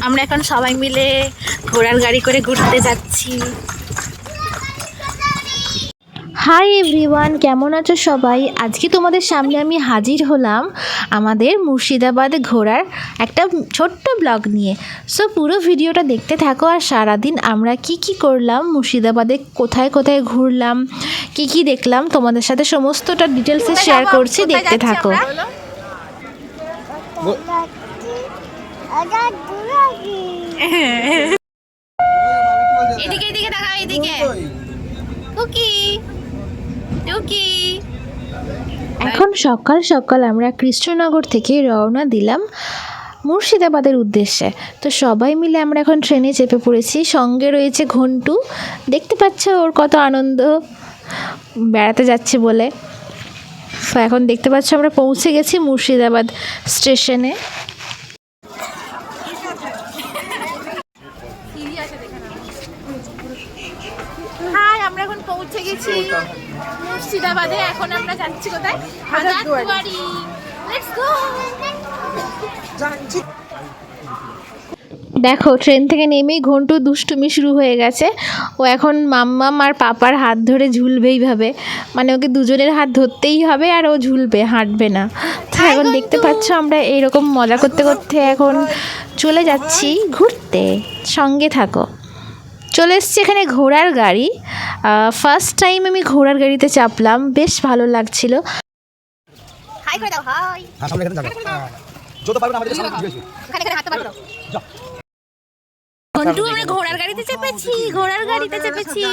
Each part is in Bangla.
আমরা এখন সবাই মিলে ঘোড়ার গাড়ি করে ঘুরতে যাচ্ছি। হাই এভরিওয়ান, কেমন আছো সবাই? আজকে তোমাদের সামনে আমি হাজির হলাম আমাদের মুর্শিদাবাদে ঘোরার একটা ছোট্ট ব্লগ নিয়ে। সো পুরো ভিডিওটা দেখতে থাকো, আর সারাদিন আমরা কি কি করলাম, মুর্শিদাবাদে কোথায় কোথায় ঘুরলাম, কি কি দেখলাম, তোমাদের সাথে সমস্তটা ডিটেলসে শেয়ার করছি, দেখতে থাকো। এদিকে এদিকে দেখা, এদিকে টুকি টুকি। এখন সকাল সকাল আমরা কৃষ্ণনগর থেকে রওনা দিলাম মুর্শিদাবাদের উদ্দেশ্যে। তো সবাই মিলে আমরা এখন ট্রেনে চেপে পড়েছি। সঙ্গে রয়েছে ঘন্টু, দেখতে পাচ্ছ ওর কত আনন্দ বেড়াতে যাচ্ছে বলে। তো এখন দেখতে পাচ্ছ আমরা পৌঁছে গেছি মুর্শিদাবাদ স্টেশনে। হাই, আমরা এখন পৌঁছে গেছি মুর্শিদাবাদে। এখন আমরা যাচ্ছি কোথায়? হাজারদুয়ারি। Let's go. দেখো, ট্রেন থেকে নেমেই ঘন্টু দুষ্টুমি শুরু হয়ে গেছে। ও এখন মাম্মাম আর পাপার হাত ধরে ঝুলবেই ভাবে, মানে ওকে দুজনের হাত ধরতেই হবে আর ও ঝুলবে, হাঁটবে না। তো এখন দেখতে পাচ্ছ আমরা এইরকম মজা করতে করতে এখন চলে যাচ্ছি ঘুরতে। সঙ্গে থাকো। চলে এসছি এখানে ঘোড়ার গাড়ি। ফার্স্ট টাইম আমি ঘোড়ার গাড়িতে চাপলাম, বেশ ভালো লাগছিল। হাই করে দাও, হাই। হ্যাঁ, সামনে এখানে যাও। যত পারবে আমাদের সামনে দিয়েছো। এখানে হাতটা বার করো। যাও। ঘন্টু, আমরা ঘোড়ার গাড়িতে চেপেছি, ঘোড়ার গাড়িতে চেপেছি।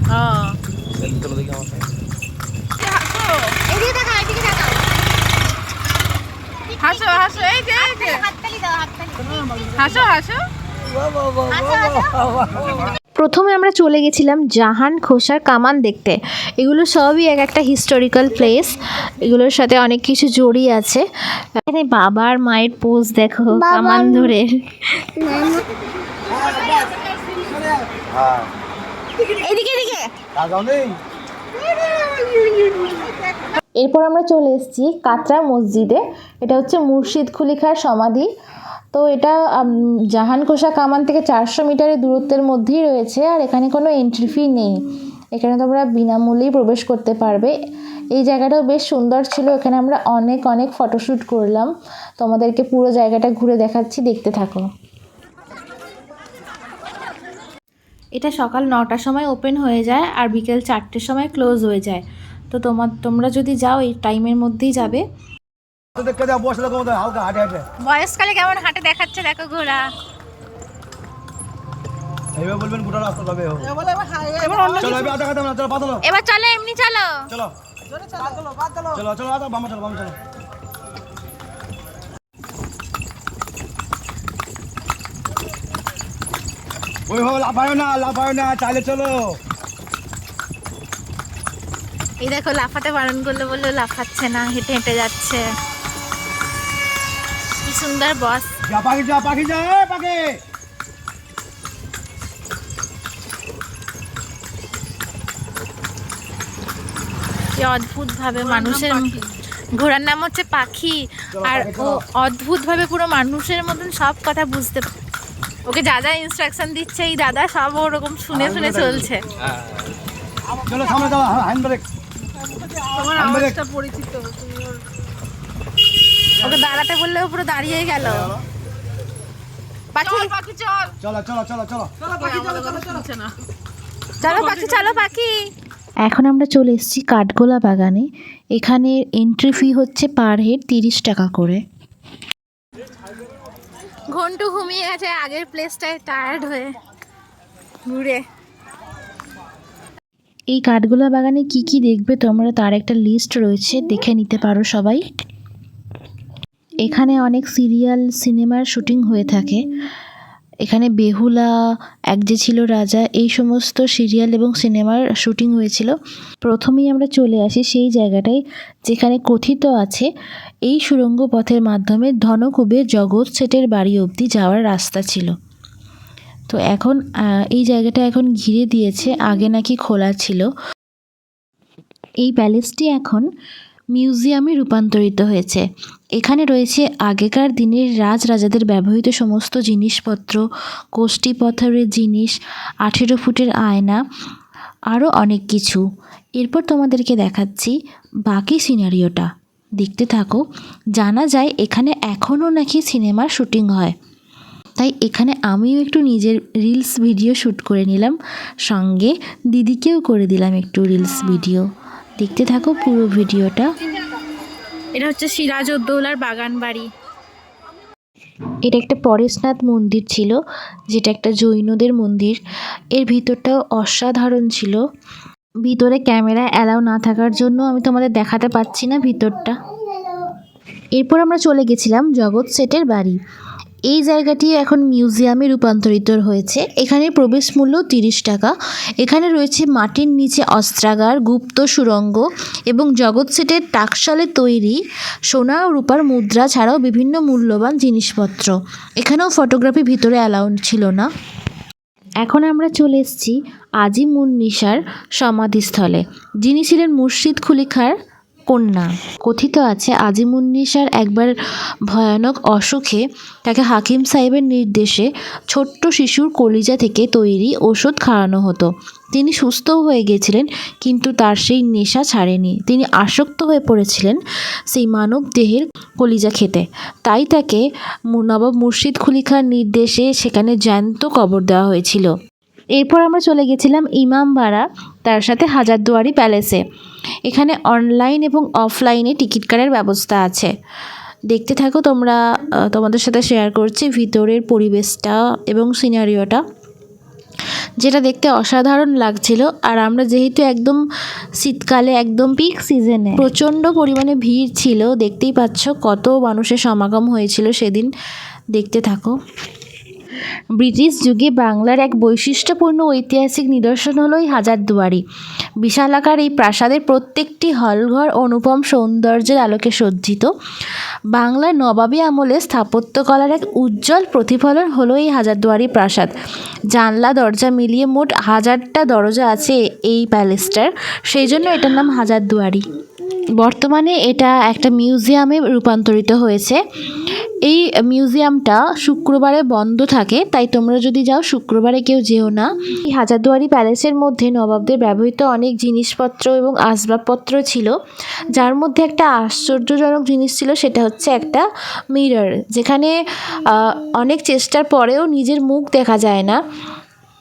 হ্যাঁ। চলো দেখি আমার সাথে। এদিকে দেখা, এদিকে দেখা। হাসো হাসো, এই যে হাততালি দাও, হাততালি। হাসো হাসো। প্রথমে আমরা চলে গেছিলাম জাহান খোসার কামান দেখতে। এগুলো সবই এক একটা হিস্টোরিক্যাল প্লেস, এগুলোর সাথে অনেক কিছু জড়িয়ে আছে। এখানে বাবার মায়ের পোজ দেখো, কামান ধরে। এদিকে এদিকে। এরপর আমরা চলে এসেছি কাতরা মসজিদে। এটা হচ্ছে মুর্শিদ কুলি খাঁর সমাধি। তো এটা জাহান খোসা কামান থেকে 400 মিটারের দূরত্বের মধ্যেই রয়েছে, আর এখানে কোনো এন্ট্রি ফি নেই। এখানে তোমরা বিনামূল্যেই প্রবেশ করতে পারবে। এই জায়গাটাও বেশ সুন্দর ছিল, এখানে আমরা অনেক অনেক ফটোশ্যুট করলাম। তোমাদেরকে পুরো জায়গাটা ঘুরে দেখাচ্ছি, দেখতে থাকো। এটা সকাল 9টার সময় ওপেন হয়ে যায় আর বিকেল 4টের সময় ক্লোজ হয়ে যায়। তো তোমরা যদি যাও এই টাইমের মধ্যেই যাবে। বয়সকালে কেমন হাঁটে দেখাচ্ছে, দেখো ঘোড়া। এবার চলো, এমনি চলো। এই দেখো, লাফাতে বারণ করলে বললেও লাফাচ্ছে না, হেঁটে হেঁটে যাচ্ছে। কি সুন্দর বস। কি অদ্ভুত ভাবে মানুষের, ঘোড়ার নাম হচ্ছে পাখি, আর ও অদ্ভুত ভাবে পুরো মানুষের মতন সব কথা বুঝতে, ওকে যা যা ইনস্ট্রাকশন দিচ্ছে এই দাদা সব ওরকম শুনে শুনে চলছে। ওকে দাঁড়াতে বললেও পুরো দাঁড়িয়ে গেল। পাখি চলো চলো চলো চলো চলো পাখি, চলো পাখি। এখন আমরা চলে এসেছি কাঠগোলা বাগানে। এখানে এন্ট্রি ফি হচ্ছে পার হেড 30 টাকা করে। ঘন্টু ঘুমিয়ে গেছে আগের প্লেসটায়, টায়ার্ড হয়ে ঘুরে। এই কাঠগোলা বাগানে কি কি দেখবে তোমরা তার একটা লিস্ট রয়েছে, দেখে নিতে পারো সবাই। এখানে অনেক সিরিয়াল সিনেমার শুটিং হয়ে থাকে। এখানে বেহুলা, এক যে ছিল রাজা, এই সমস্ত সিরিয়াল এবং সিনেমার শুটিং হয়েছিল। প্রথমেই আমরা চলে আসি সেই জায়গাটায় যেখানে কথিত আছে এই সুড়ঙ্গ পথের মাধ্যমে ধনকুবের জগৎ শেঠের বাড়ি অবধি যাওয়ার রাস্তা ছিল। তো এখন এই জায়গাটা এখন ঘিরে দিয়েছে, আগে নাকি খোলা ছিল। এই প্যালেসটি এখন মিউজিয়ামে রূপান্তরিত হয়েছে। এখানে রয়েছে আগেকার দিনের রাজরাজাদের ব্যবহৃত সমস্ত জিনিসপত্র, কষ্টি পাথরের জিনিস, 18 ফুটের আয়না, আরও অনেক কিছু। এরপর তোমাদেরকে দেখাচ্ছি বাকি সিনারিওটা, দেখতে থাকো। জানা যায় এখানে এখনও নাকি সিনেমার শুটিং হয়, তাই এখানে আমিও একটু নিজের রিলস ভিডিও শ্যুট করে নিলাম, সঙ্গে দিদিকেও করে দিলাম একটু রিলস ভিডিও। দেখতে থাকো পুরো ভিডিওটা। এটা হচ্ছে সিরাজউদ্দৌলার বাগান বাড়ি। এটা একটা পরেশনাথ মন্দির ছিল, যেটা একটা জৈনদের মন্দির। এর ভিতরটাও অসাধারণ ছিল। ভিতরে ক্যামেরা অ্যালাউ না থাকার জন্য আমি তোমাদের দেখাতে পারছি না ভিতরটা। এরপর আমরা চলে গেছিলাম জগৎ শেঠের বাড়ি। এই জায়গাটি এখন মিউজিয়ামে রূপান্তরিত হয়েছে। এখানে প্রবেশ মূল্য 30 টাকা। এখানে রয়েছে মাটির নিচে অস্ত্রাগার, গুপ্ত সুড়ঙ্গ এবং জগৎ শেঠের টাকশালে তৈরি সোনা ও রূপার মুদ্রা ছাড়াও বিভিন্ন মূল্যবান জিনিসপত্র। এখানেও ফটোগ্রাফি ভিতরে অ্যালাউ ছিল না। এখন আমরা চলে এসেছি আজিমুন্নিসার সমাধিস্থলে, যিনি ছিলেন মুর্শিদ কুলি খাঁর কন্যা। কথিত আছে আজিমুন্নিসার একবার ভয়ানক অসুখে তাকে হাকিম সাহেবের নির্দেশে ছোট্ট শিশুর কলিজা থেকে তৈরি ওষুধ খাওয়ানো হতো। তিনি সুস্থও হয়ে গেছিলেন, কিন্তু তার সেই নেশা ছাড়েনি। তিনি আসক্ত হয়ে পড়েছিলেন সেই মানব দেহের কলিজা খেতে। তাই তাকে নবাব মুর্শিদ কুলি খাঁর নির্দেশে সেখানে জ্যান্ত কবর দেওয়া হয়েছিল। এরপর আমরা চলে গেছিলাম ইমামবাড়া, তার সাথে হাজারদুয়ারি প্যালেসে। এখানে অনলাইন এবং অফলাইনে টিকিট কাটার ব্যবস্থা আছে। দেখতে থাকো তোমরা, তোমাদের সাথে শেয়ার করছি ভিতরের পরিবেশটা এবং সিনারিওটা, যেটা দেখতে অসাধারণ লাগছিল। আর আমরা যেহেতু একদম শীতকালে, একদম পিক সিজনে, প্রচণ্ড পরিমাণে ভিড় ছিল। দেখতেই পাচ্ছ কত মানুষের সমাগম হয়েছিল সেদিন। দেখতে থাকো। ব্রিটিশ যুগে বাংলার এক বৈশিষ্ট্যপূর্ণ ঐতিহাসিক নিদর্শন হলো এই হাজারদুয়ারি। বিশালাকার এই প্রাসাদের প্রত্যেকটি হলঘর অনুপম সৌন্দর্যের আলোকে সজ্জিত। বাংলার নবাবী আমলে স্থাপত্যকলার এক উজ্জ্বল প্রতিফলন হলো এই হাজারদুয়ারি প্রাসাদ। জানলা দরজা মিলিয়ে মোট 1000টা দরজা আছে এই প্যালেসটার, সেই জন্য এটার নাম হাজারদুয়ারি। বর্তমানে এটা একটা মিউজিয়ামে রূপান্তরিত হয়েছে। এই মিউজিয়ামটা শুক্রবারে বন্ধ থাকে, তাই তোমরা যদি যাও শুক্রবারে কেউ যেও না। এই হাজারদুয়ারি প্যালেসের মধ্যে নবাবদের ব্যবহৃত অনেক জিনিসপত্র এবং আসবাবপত্র ছিল, যার মধ্যে একটা আশ্চর্যজনক জিনিস ছিল, সেটা হচ্ছে একটা মিরর, যেখানে অনেক চেষ্টার পরেও নিজের মুখ দেখা যায় না,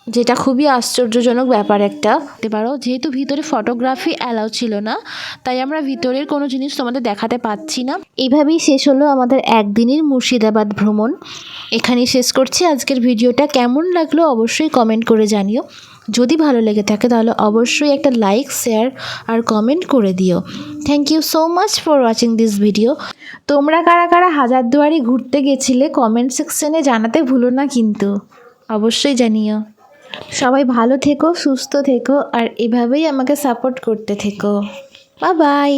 যেটা খুবই আশ্চর্যজনক ব্যাপার একটা। দেখতে পারো, যেহেতু ভিতরে ফটোগ্রাফি অ্যালাউ ছিল না, তাই আমরা ভিতরের কোনো জিনিস তোমাদের দেখাতে পাচ্ছি না। এইভাবেই শেষ হলো আমাদের একদিনের মুর্শিদাবাদ ভ্রমণ। এখানেই শেষ করছি আজকের ভিডিওটা। কেমন লাগলো অবশ্যই কমেন্ট করে জানিও। যদি ভালো লেগে থাকে তাহলে অবশ্যই একটা লাইক, শেয়ার আর কমেন্ট করে দিও। Thank you so much for watching this video. তোমরা কারা কারা হাজারদুয়ারি ঘুরতে গেছিলে কমেন্ট সেকশনে জানাতে ভুলো না কিন্তু, অবশ্যই জানিও। সবাই ভালো থেকো, সুস্থ থেকো, আর এভাবেই আমাকে সাপোর্ট করতে থেকো। Bye bye.